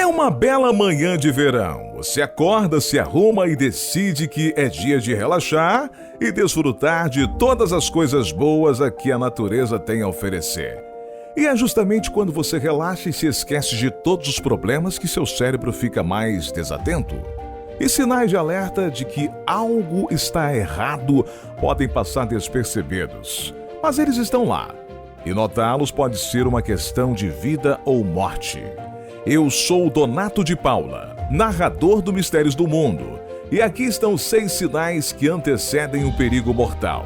uma bela manhã de verão. Você acorda, se arruma e decide que é dia de relaxar e desfrutar de todas as coisas boas a que a natureza tem a oferecer. E é justamente quando você relaxa e se esquece de todos os problemas que seu cérebro fica mais desatento. E sinais de alerta de que algo está errado podem passar despercebidos, mas eles estão lá. E notá-los pode ser uma questão de vida ou morte. Eu sou Donato de Paula, narrador do Mistérios do Mundo, e aqui estão 6 sinais que antecedem um perigo mortal.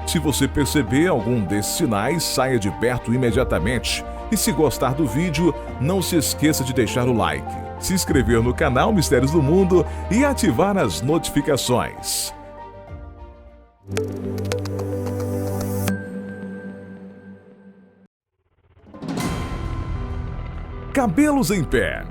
Se você perceber algum desses sinais, saia de perto imediatamente. E se gostar do vídeo, não se esqueça de deixar o like, se inscrever no canal Mistérios do Mundo e ativar as notificações. Cabelos em pé.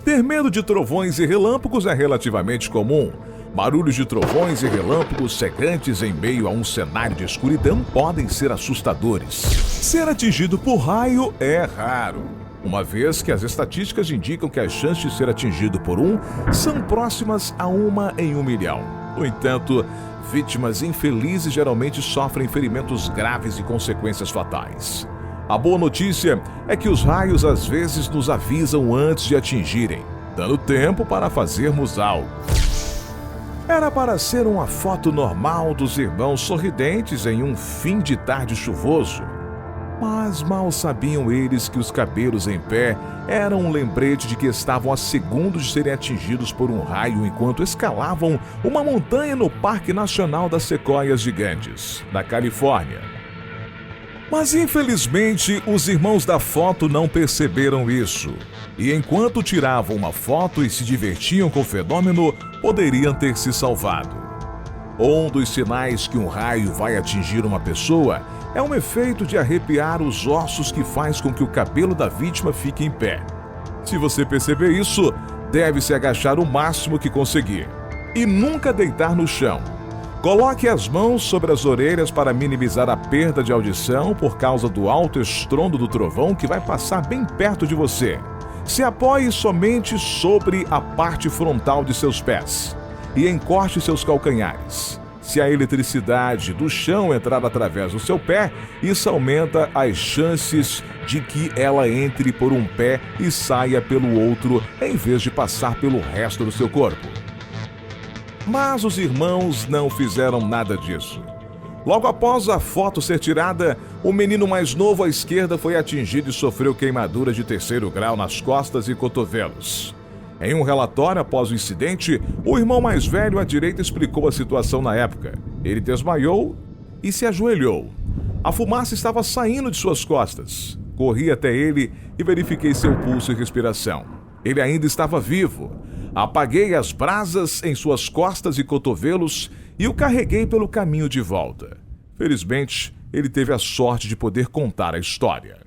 Ter medo de trovões e relâmpagos é relativamente comum. Barulhos de trovões e relâmpagos cegantes em meio a um cenário de escuridão podem ser assustadores. Ser atingido por raio é raro, uma vez que as estatísticas indicam que as chances de ser atingido por um são próximas a 1 em 1 milhão. No entanto, vítimas infelizes geralmente sofrem ferimentos graves e consequências fatais. A boa notícia é que os raios às vezes nos avisam antes de atingirem, dando tempo para fazermos algo. Era para ser uma foto normal dos irmãos sorridentes em um fim de tarde chuvoso. Mas mal sabiam eles que os cabelos em pé eram um lembrete de que estavam a segundos de serem atingidos por um raio enquanto escalavam uma montanha no Parque Nacional das Sequoias Gigantes, na Califórnia. Mas infelizmente os irmãos da foto não perceberam isso. E enquanto tiravam uma foto e se divertiam com o fenômeno, poderiam ter se salvado. Um dos sinais que um raio vai atingir uma pessoa é um efeito de arrepiar os ossos que faz com que o cabelo da vítima fique em pé. Se você perceber isso, deve se agachar o máximo que conseguir e nunca deitar no chão. Coloque as mãos sobre as orelhas para minimizar a perda de audição por causa do alto estrondo do trovão que vai passar bem perto de você. Se apoie somente sobre a parte frontal de seus pés e encoste seus calcanhares. Se a eletricidade do chão entrar através do seu pé, isso aumenta as chances de que ela entre por um pé e saia pelo outro, em vez de passar pelo resto do seu corpo. Mas os irmãos não fizeram nada disso. Logo após a foto ser tirada, o menino mais novo à esquerda foi atingido e sofreu queimadura de 3º grau nas costas e cotovelos. Em um relatório após o incidente, o irmão mais velho à direita explicou a situação na época. Ele desmaiou e se ajoelhou. A fumaça estava saindo de suas costas. Corri até ele e verifiquei seu pulso e respiração. Ele ainda estava vivo. Apaguei as brasas em suas costas e cotovelos e o carreguei pelo caminho de volta. Felizmente, ele teve a sorte de poder contar a história.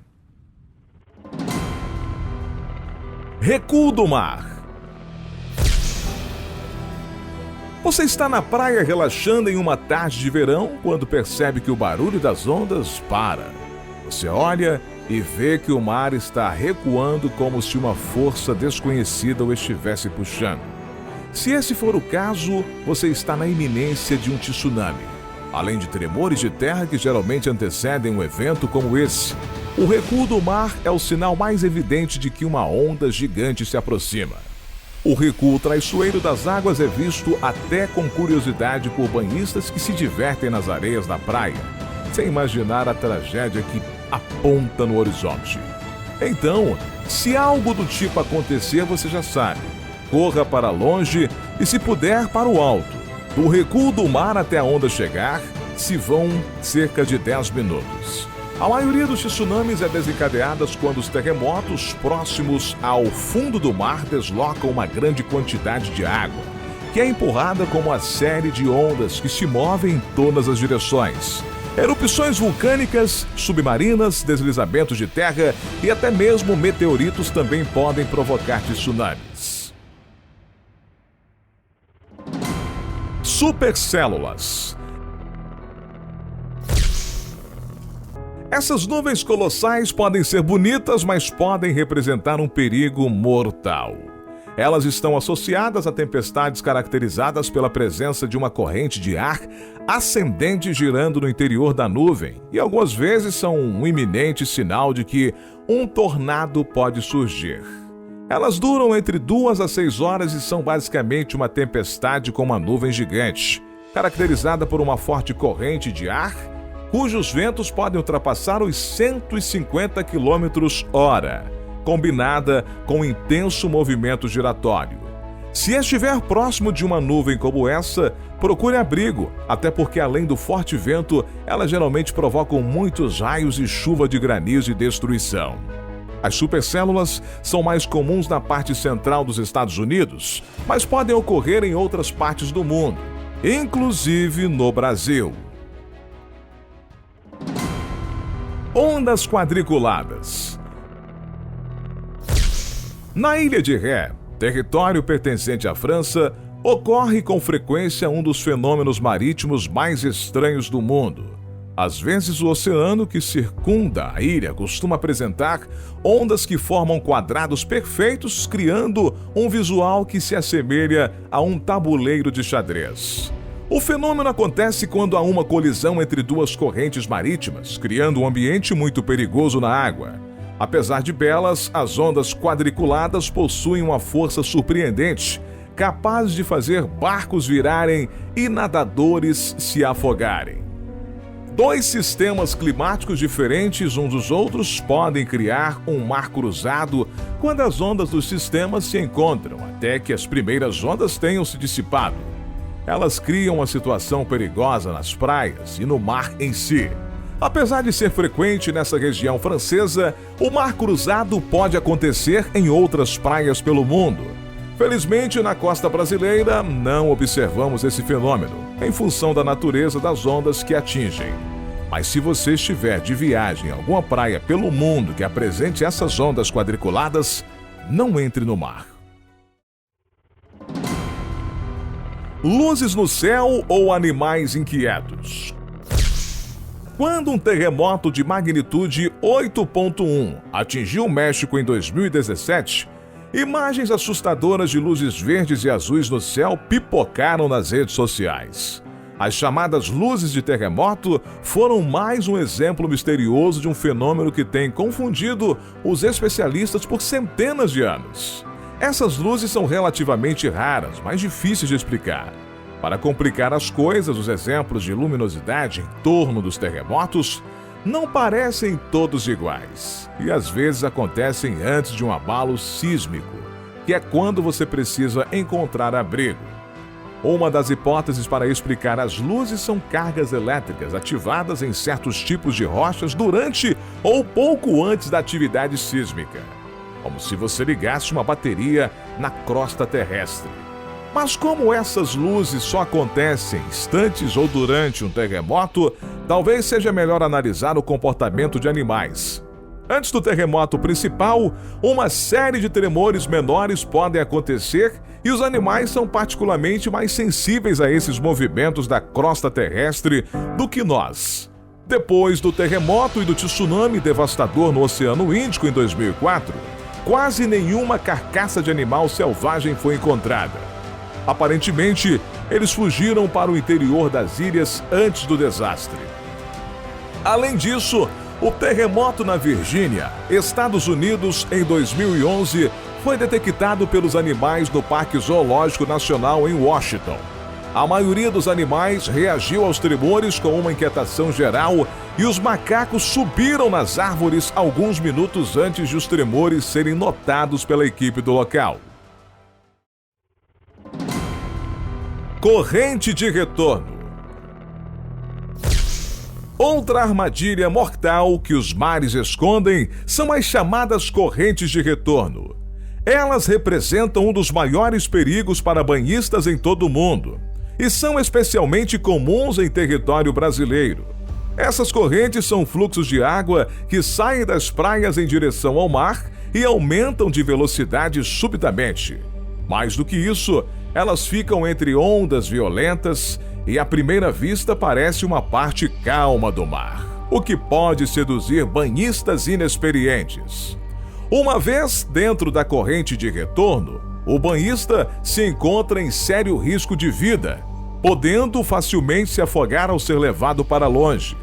Recuo do mar. Você está na praia relaxando em uma tarde de verão quando percebe que o barulho das ondas para. Você olha e vê que o mar está recuando como se uma força desconhecida o estivesse puxando. Se esse for o caso, você está na iminência de um tsunami. Além de tremores de terra que geralmente antecedem um evento como esse, o recuo do mar é o sinal mais evidente de que uma onda gigante se aproxima. O recuo traiçoeiro das águas é visto até com curiosidade por banhistas que se divertem nas areias da praia, sem imaginar a tragédia que aponta no horizonte. Então, se algo do tipo acontecer, você já sabe. Corra para longe e, se puder, para o alto. Do recuo do mar até a onda chegar, se vão cerca de 10 minutos. A maioria dos tsunamis é desencadeada quando os terremotos próximos ao fundo do mar deslocam uma grande quantidade de água, que é empurrada como uma série de ondas que se movem em todas as direções. Erupções vulcânicas, submarinas, deslizamentos de terra e até mesmo meteoritos também podem provocar tsunamis. Supercélulas. Essas nuvens colossais podem ser bonitas, mas podem representar um perigo mortal. Elas estão associadas a tempestades caracterizadas pela presença de uma corrente de ar ascendente girando no interior da nuvem, e algumas vezes são um iminente sinal de que um tornado pode surgir. Elas duram entre 2 a 6 horas e são basicamente uma tempestade com uma nuvem gigante, caracterizada por uma forte corrente de ar, cujos ventos podem ultrapassar os 150 km/h, combinada com um intenso movimento giratório. Se estiver próximo de uma nuvem como essa, procure abrigo, até porque além do forte vento, elas geralmente provocam muitos raios e chuva de granizo e destruição. As supercélulas são mais comuns na parte central dos Estados Unidos, mas podem ocorrer em outras partes do mundo, inclusive no Brasil. Ondas quadriculadas. Na Ilha de Ré, território pertencente à França, ocorre com frequência um dos fenômenos marítimos mais estranhos do mundo. Às vezes, o oceano que circunda a ilha costuma apresentar ondas que formam quadrados perfeitos, criando um visual que se assemelha a um tabuleiro de xadrez. O fenômeno acontece quando há uma colisão entre 2 correntes marítimas, criando um ambiente muito perigoso na água. Apesar de belas, as ondas quadriculadas possuem uma força surpreendente, capaz de fazer barcos virarem e nadadores se afogarem. 2 sistemas climáticos diferentes uns dos outros podem criar um mar cruzado quando as ondas dos sistemas se encontram, até que as primeiras ondas tenham se dissipado. Elas criam uma situação perigosa nas praias e no mar em si. Apesar de ser frequente nessa região francesa, o mar cruzado pode acontecer em outras praias pelo mundo. Felizmente, na costa brasileira, não observamos esse fenômeno, em função da natureza das ondas que atingem. Mas se você estiver de viagem em alguma praia pelo mundo que apresente essas ondas quadriculadas, não entre no mar. Luzes no céu ou animais inquietos. Quando um terremoto de magnitude 8.1 atingiu o México em 2017, imagens assustadoras de luzes verdes e azuis no céu pipocaram nas redes sociais. As chamadas luzes de terremoto foram mais um exemplo misterioso de um fenômeno que tem confundido os especialistas por centenas de anos. Essas luzes são relativamente raras, mas difíceis de explicar. Para complicar as coisas, os exemplos de luminosidade em torno dos terremotos não parecem todos iguais, e às vezes acontecem antes de um abalo sísmico, que é quando você precisa encontrar abrigo. Uma das hipóteses para explicar as luzes são cargas elétricas ativadas em certos tipos de rochas durante ou pouco antes da atividade sísmica, como se você ligasse uma bateria na crosta terrestre. Mas como essas luzes só acontecem instantes ou durante um terremoto, talvez seja melhor analisar o comportamento de animais. Antes do terremoto principal, uma série de tremores menores podem acontecer e os animais são particularmente mais sensíveis a esses movimentos da crosta terrestre do que nós. Depois do terremoto e do tsunami devastador no Oceano Índico em 2004, quase nenhuma carcaça de animal selvagem foi encontrada. Aparentemente, eles fugiram para o interior das ilhas antes do desastre. Além disso, o terremoto na Virgínia, Estados Unidos, em 2011, foi detectado pelos animais no Parque Zoológico Nacional em Washington. A maioria dos animais reagiu aos tremores com uma inquietação geral e os macacos subiram nas árvores alguns minutos antes de os tremores serem notados pela equipe do local. Corrente de retorno. Outra armadilha mortal que os mares escondem são as chamadas correntes de retorno. Elas representam um dos maiores perigos para banhistas em todo o mundo e são especialmente comuns em território brasileiro. Essas correntes são fluxos de água que saem das praias em direção ao mar e aumentam de velocidade subitamente. Mais do que isso, elas ficam entre ondas violentas e à primeira vista parece uma parte calma do mar. o que pode seduzir banhistas inexperientes. Uma vez dentro da corrente de retorno, o banhista se encontra em sério risco de vida, podendo facilmente se afogar ao ser levado para longe.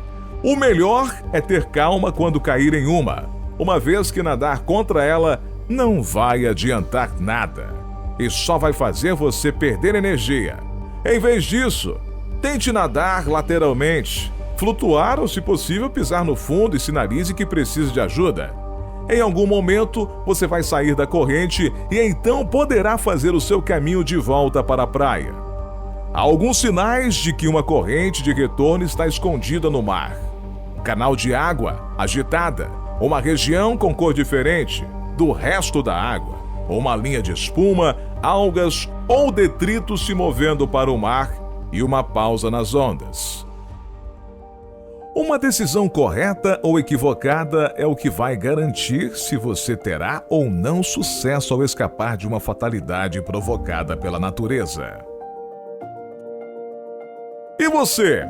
O melhor é ter calma quando cair em uma vez que nadar contra ela não vai adiantar nada e só vai fazer você perder energia. Em vez disso, tente nadar lateralmente, flutuar ou, se possível, pisar no fundo e sinalize que precisa de ajuda. Em algum momento, você vai sair da corrente e então poderá fazer o seu caminho de volta para a praia. Há alguns sinais de que uma corrente de retorno está escondida no mar. Um canal de água agitada, uma região com cor diferente do resto da água, uma linha de espuma, algas ou detritos se movendo para o mar e uma pausa nas ondas. Uma decisão correta ou equivocada é o que vai garantir se você terá ou não sucesso ao escapar de uma fatalidade provocada pela natureza. E você?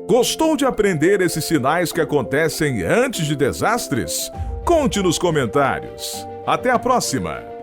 Gostou de aprender esses sinais que acontecem antes de desastres? Conte nos comentários. Até a próxima!